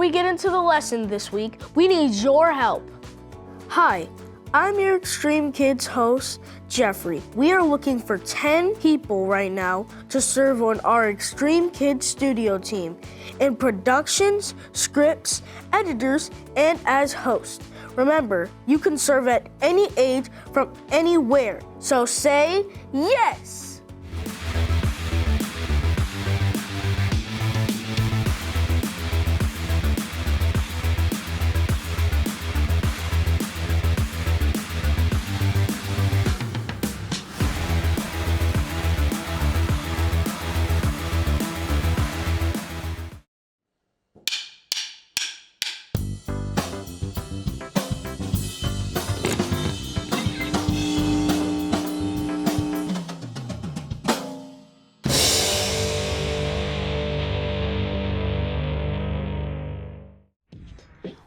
we get into the lesson this week, we need your help. Hi, I'm your Xtreme Kidz host, Jeffrey. We are looking for 10 people right now to serve on our Xtreme Kidz studio team in productions, scripts, editors, and as hosts. Remember, you can serve at any age from anywhere, so say yes!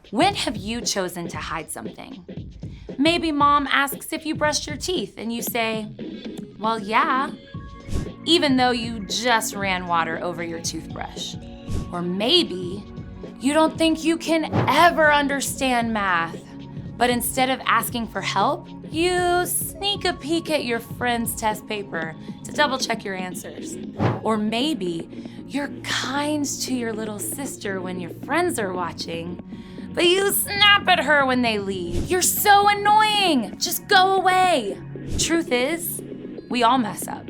When have you chosen to hide something? Maybe mom asks if you brushed your teeth and you say, well, yeah, even though you just ran water over your toothbrush. Or maybe you don't think you can ever understand math, but instead of asking for help, you sneak a peek at your friend's test paper to double check your answers. Or maybe you're kind to your little sister when your friends are watching, but you snap at her when they leave. You're so annoying. Just go away. Truth is, we all mess up.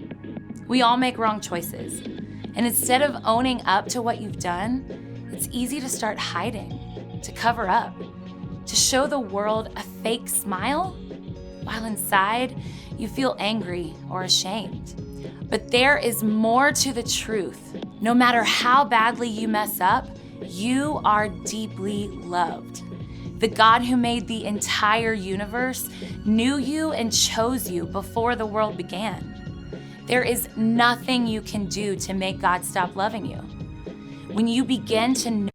We all make wrong choices. And instead of owning up to what you've done, it's easy to start hiding, to cover up, to show the world a fake smile, while inside you feel angry or ashamed. But there is more to the truth. No matter how badly you mess up, you are deeply loved. The God who made the entire universe knew you and chose you before the world began. There is nothing you can do to make God stop loving you. When you begin to know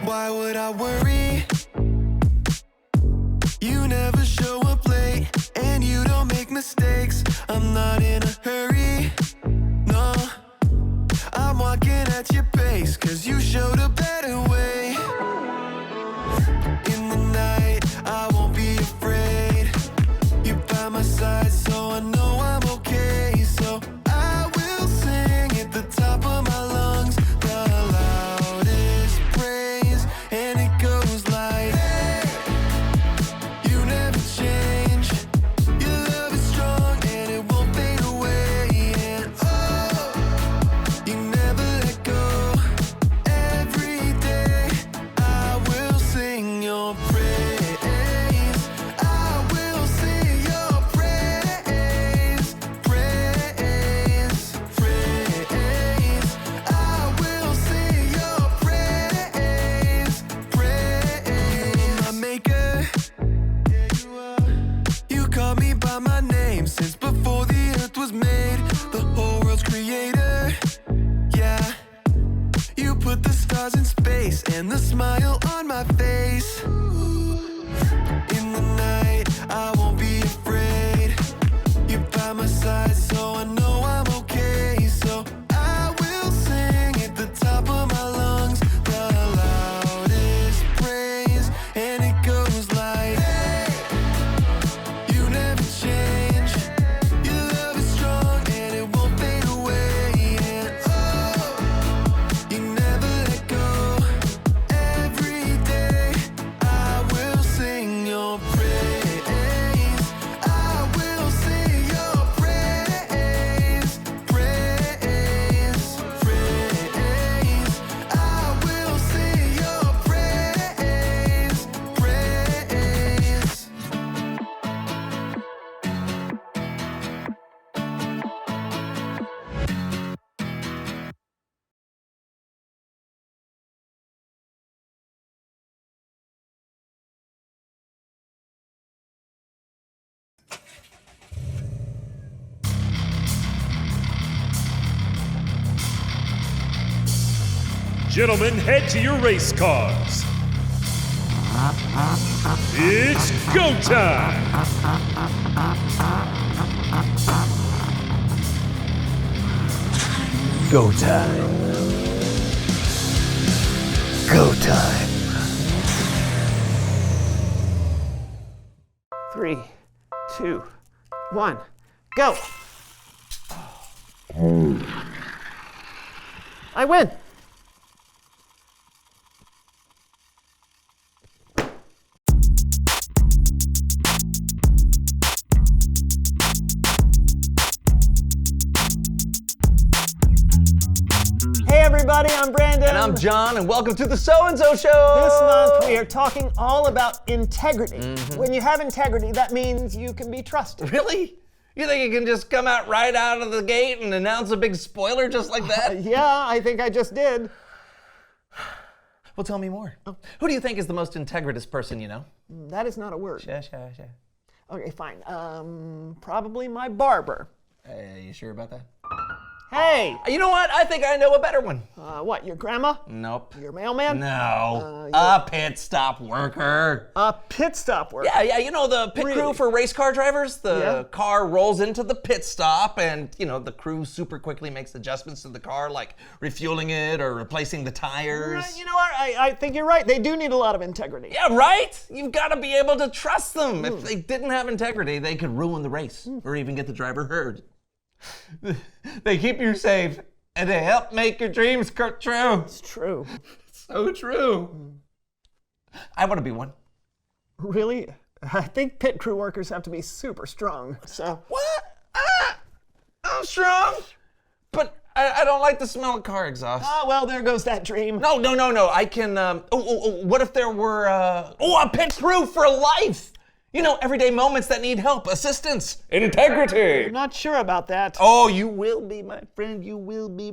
why would I worry? You never show up late, and you don't make mistakes. I'm not in a hurry, no. I'm walking at your pace, 'cause you showed a better way. In the night, I won't be afraid. You're by my side, so I know I'm okay. So I will sing at the top of my lungs, the loudest praise, and it goes like, hey, you never change. Your love is strong and it won't fade away. And oh, you never let go. Every day I will sing your praise. I will sing your praise. Praise, praise. I will sing your praise. Praise. My maker, yeah, you are. You call me by my name since before the earth was made. The whole world's creator, yeah. You put the stars in space and the smile on my face. In the night, I won't be afraid. You're by my side, so I know I'm okay. So I will sing at the top of my lungs, the loudest praise, and it goes like, hey, you never change. Your love is strong and it won't fade away. And oh, you never let go. Every day I will sing your praise. I will sing your praise. Praise, praise. I will sing your praise. Praise. Gentlemen, head to your race cars. It's go time! Go time. Go time. 3, 2, 1, go! I win! Hey everybody, I'm Brandon. And I'm John, and welcome to the So-and-So Show! This month we are talking all about integrity. When you have integrity, that means you can be trusted. Really? You think you can just come out right out of the gate and announce a big spoiler just like that? Yeah, I think I just did. Well, tell me more. Who do you think is the most integritous person you know? That is not a word. Sure. Okay, fine. Probably my barber. Are you sure about that? Hey! You know what? I think I know a better one. What, your grandma? Nope. Your mailman? No. A pit stop worker. A pit stop worker. Yeah, you know the pit crew Really? for race car drivers? The Yeah. car rolls into the pit stop and, the crew super quickly makes adjustments to the car, like refueling it or replacing the tires. You know what? I think you're right. They do need a lot of integrity. Yeah, right? You've got to be able to trust them. If they didn't have integrity, they could ruin the race or even get the driver hurt. They keep you safe and they help make your dreams come true. It's true. So true. I want to be one. Really? I think pit crew workers have to be super strong, so... What? I'm strong, but I don't like the smell of car exhaust. Ah, well, there goes that dream. No. I can, what if there were, a pit crew for life? Everyday moments that need help, assistance, integrity. I'm not sure about that. Oh, you will be, my friend, you will be.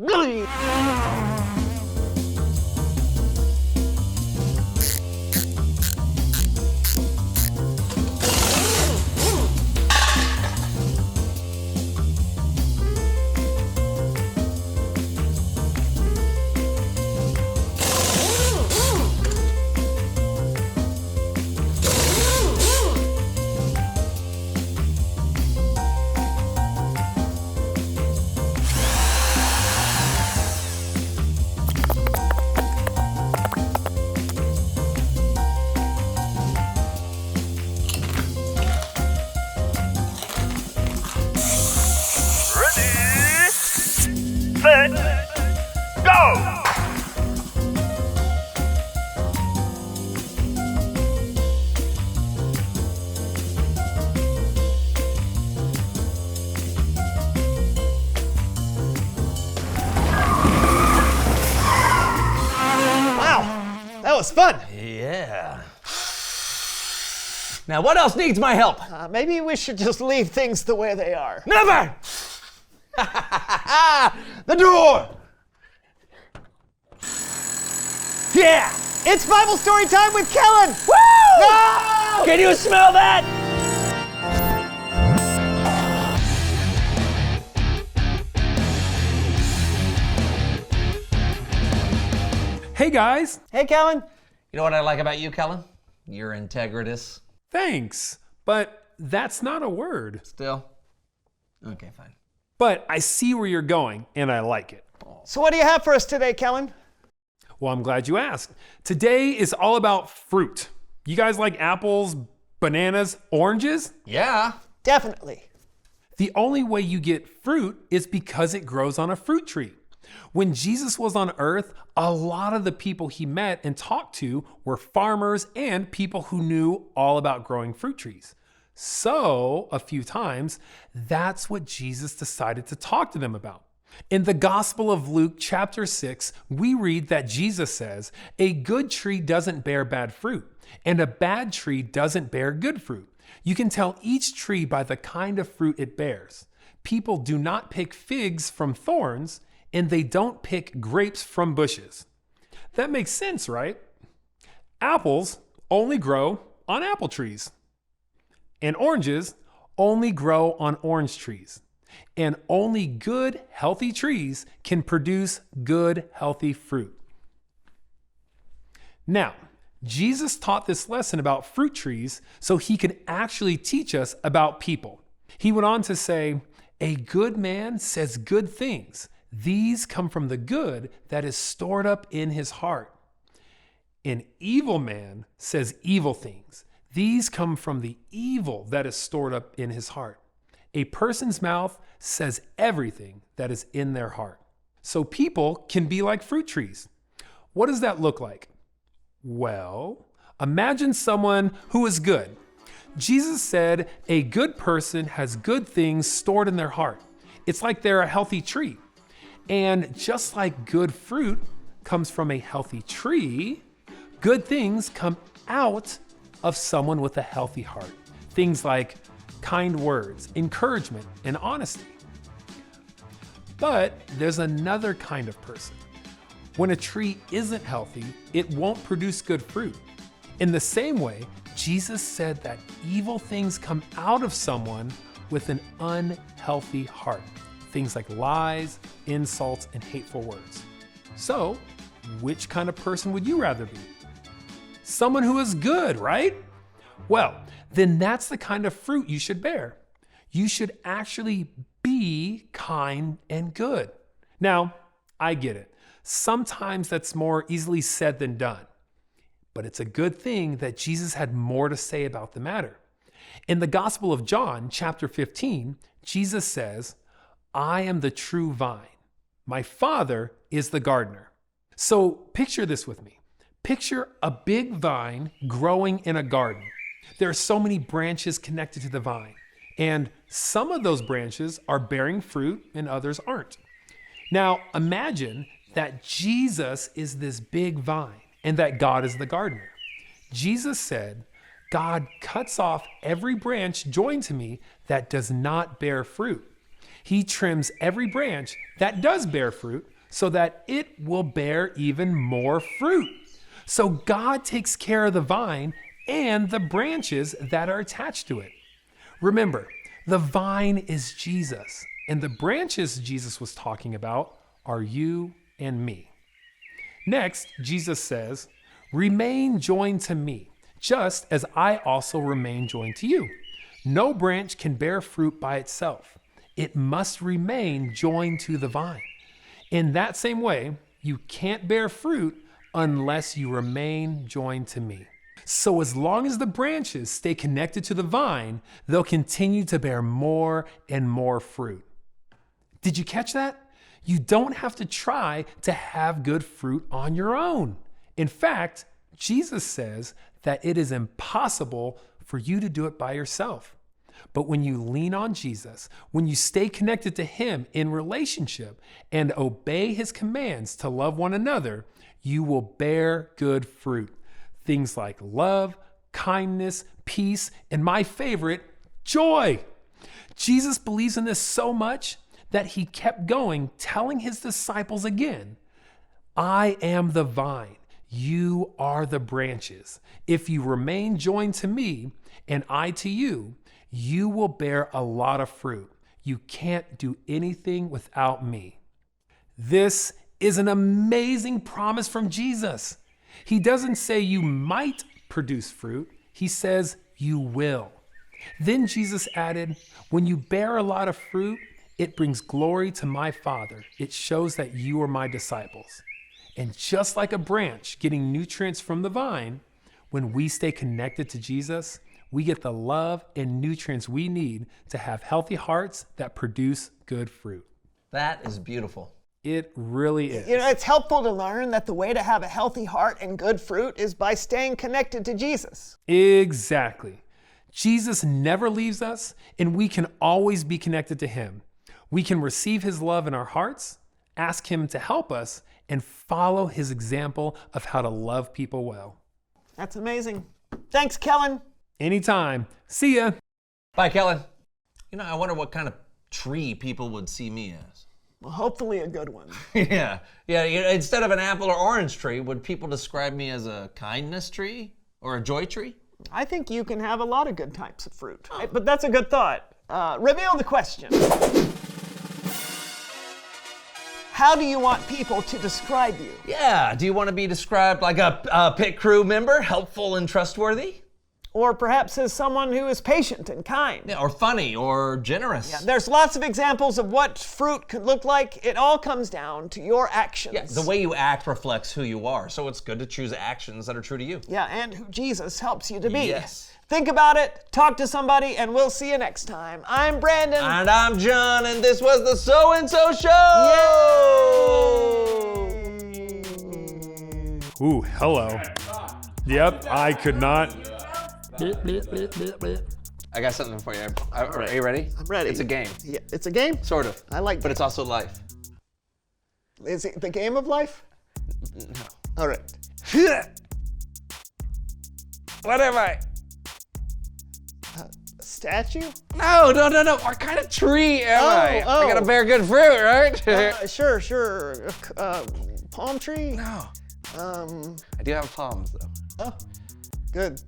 That was fun. Yeah. Now, what else needs my help? Maybe we should just leave things the way they are. Never! The door! Yeah! It's Bible story time with Kellen! Woo! No! Can you smell that? Hey guys! Hey, Kellen. You know what I like about you, Kellen? You're integritous. Thanks, but that's not a word. Still? Okay, fine. But I see where you're going, and I like it. So what do you have for us today, Kellen? Well, I'm glad you asked. Today is all about fruit. You guys like apples, bananas, oranges? Yeah. Definitely. The only way you get fruit is because it grows on a fruit tree. When Jesus was on earth, a lot of the people he met and talked to were farmers and people who knew all about growing fruit trees. So, a few times, that's what Jesus decided to talk to them about. In the Gospel of Luke, chapter 6, we read that Jesus says, "A good tree doesn't bear bad fruit, and a bad tree doesn't bear good fruit. You can tell each tree by the kind of fruit it bears. People do not pick figs from thorns, and they don't pick grapes from bushes." That makes sense, right? Apples only grow on apple trees, and oranges only grow on orange trees. And only good, healthy trees can produce good, healthy fruit. Now, Jesus taught this lesson about fruit trees so he could actually teach us about people. He went on to say, "A good man says good things. These come from the good that is stored up in his heart. An evil man says evil things. These come from the evil that is stored up in his heart. A person's mouth says everything that is in their heart." So people can be like fruit trees. What does that look like? Well, imagine someone who is good. Jesus said a good person has good things stored in their heart. It's like they're a healthy tree. And just like good fruit comes from a healthy tree, good things come out of someone with a healthy heart. Things like kind words, encouragement, and honesty. But there's another kind of person. When a tree isn't healthy, it won't produce good fruit. In the same way, Jesus said that evil things come out of someone with an unhealthy heart. Things like lies, insults, and hateful words. So, which kind of person would you rather be? Someone who is good, right? Well, then that's the kind of fruit you should bear. You should actually be kind and good. Now, I get it. Sometimes that's more easily said than done. But it's a good thing that Jesus had more to say about the matter. In the Gospel of John, chapter 15, Jesus says, "I am the true vine. My Father is the gardener." So picture this with me. Picture a big vine growing in a garden. There are so many branches connected to the vine, and some of those branches are bearing fruit and others aren't. Now imagine that Jesus is this big vine and that God is the gardener. Jesus said, "God cuts off every branch joined to me that does not bear fruit. He trims every branch that does bear fruit so that it will bear even more fruit." So God takes care of the vine and the branches that are attached to it. Remember, the vine is Jesus, and the branches Jesus was talking about are you and me. Next, Jesus says, "Remain joined to me, just as I also remain joined to you. No branch can bear fruit by itself. It must remain joined to the vine. In that same way, you can't bear fruit unless you remain joined to me." So as long as the branches stay connected to the vine, they'll continue to bear more and more fruit. Did you catch that? You don't have to try to have good fruit on your own. In fact, Jesus says that it is impossible for you to do it by yourself. But when you lean on Jesus, when you stay connected to him in relationship and obey his commands to love one another, you will bear good fruit. Things like love, kindness, peace, and my favorite, joy. Jesus believes in this so much that he kept going, telling his disciples again, "I am the vine, you are the branches. If you remain joined to me and I to you, you will bear a lot of fruit. You can't do anything without me." This is an amazing promise from Jesus. He doesn't say you might produce fruit. He says you will. Then Jesus added, "When you bear a lot of fruit, it brings glory to my Father. It shows that you are my disciples." And just like a branch getting nutrients from the vine, when we stay connected to Jesus, we get the love and nutrients we need to have healthy hearts that produce good fruit. That is beautiful. It really is. You know, it's helpful to learn that the way to have a healthy heart and good fruit is by staying connected to Jesus. Exactly. Jesus never leaves us, and we can always be connected to him. We can receive his love in our hearts, ask him to help us, and follow his example of how to love people well. That's amazing. Thanks, Kellen. Anytime. See ya. Bye, Kellen. You know, I wonder what kind of tree people would see me as. Well, hopefully a good one. Yeah. Instead of an apple or orange tree, would people describe me as a kindness tree or a joy tree? I think you can have a lot of good types of fruit. But that's a good thought. Reveal the question. how do you want people to describe you? Yeah, do you want to be described like a pit crew member, helpful and trustworthy? Or perhaps as someone who is patient and kind. Yeah, or funny, or generous. Yeah, there's lots of examples of what fruit could look like. It all comes down to your actions. Yeah, the way you act reflects who you are, so it's good to choose actions that are true to you. Yeah, and who Jesus helps you to be. Yes. Think about it, talk to somebody, and we'll see you next time. I'm Brandon. And I'm John, and this was the So and So Show! Yay! Ooh, hello. Yep, I could not. I got something for you. Are you ready? I'm ready. It's a game. Yeah, it's a game? Sort of. I like But it's also life. Is it the game of life? No. All right. What am I? Statue? No. What kind of tree am I? I gotta bear good fruit, right? Sure. Palm tree? No. I do have palms, though. Oh, good.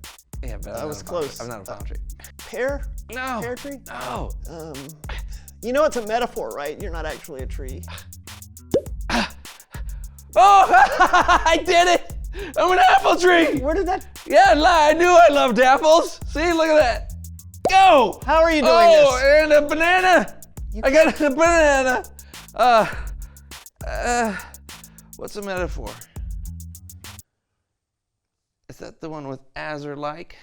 Yeah, but That was close. I'm not a palm tree. Pear? No. Pear tree? No. You know it's a metaphor, right? You're not actually a tree. Oh, I did it! I'm an apple tree! Where did that? Yeah, I knew I loved apples. See, look at that. Go! How are you doing Oh, this? and a banana. I got a banana. What's a metaphor? Is that the one with as or like?